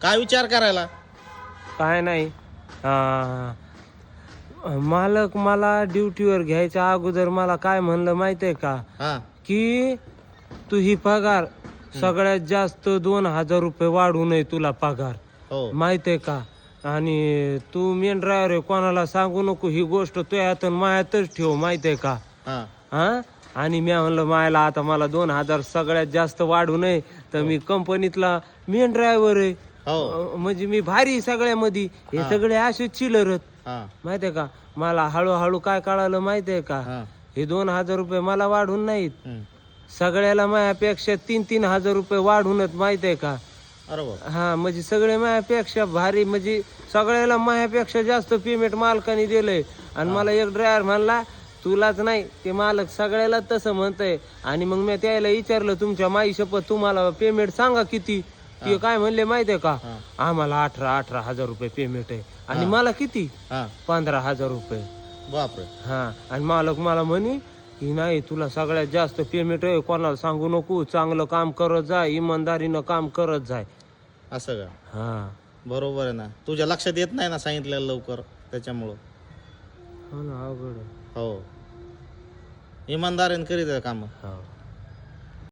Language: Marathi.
काय विचार करायला? काय नाही. मालक मला ड्युटीवर घ्यायच्या अगोदर मला काय म्हणलं माहितीये का, हा की तू ही पगार सगळ्यात जास्त 2,000 रुपये वाढू नये तुला पगार, हो माहितीये का. आणि तू मेन ड्रायव्हर आहे, कोणाला सांगू नको ही गोष्ट, तुझ्यात मायातच ठेव, माहितीये का. हा हा. आणि मी म्हणलं मायला आता मला 2,000 सगळ्यात जास्त वाढू नये, तर मी कंपनीतला मेन ड्रायव्हर आहे. हो म्हणजे मी भारी सगळ्यामध्ये, हे हा. सगळे असे चिलरत, हा माहितीये का. मला हळूहळू काय कळालं माहितीये का, हा हे 2,000 रुपये मला वाढून नाहीत, हम्म. सगळ्याला माझ्यापेक्षा 3,000 रुपये वाढूनच, माहितीये का. अरे बाप हा म्हणजे सगळे माझ्यापेक्षा भारी, म्हणजे सगळ्याला माझ्यापेक्षा जास्त पेमेंट मालकाने दिलंय. आणि मला एक ड्रायव्हर म्हणला तुलाच नाही, ते मालक सगळ्याला तसं म्हणतंय. आणि मग मी त्याला विचारलं तुमच्या माई शपथ तुम्हाला पेमेंट सांगा किती. ते काय म्हणले माहितीये का, हा. आम्हाला 18,000 रुपये पेमेंट आहे. आणि हा. मला किती, हा 15,000 रुपये. बापरे हा. आणि मालक मला म्हणे की नाही तुला सगळ्यात जास्त पेमेंट आहे, कोणाला सांगू नको, चांगलं काम करत जाय, इमानदारीनं काम करत जाय. असं का? हा. बरोबर आहे ना, तुझ्या लक्षात येत नाही ना सांगितलेलं लवकर, त्याच्यामुळं. हो ना, अवघड आहे. हो इमानदारीने करीत आहे काम. हो.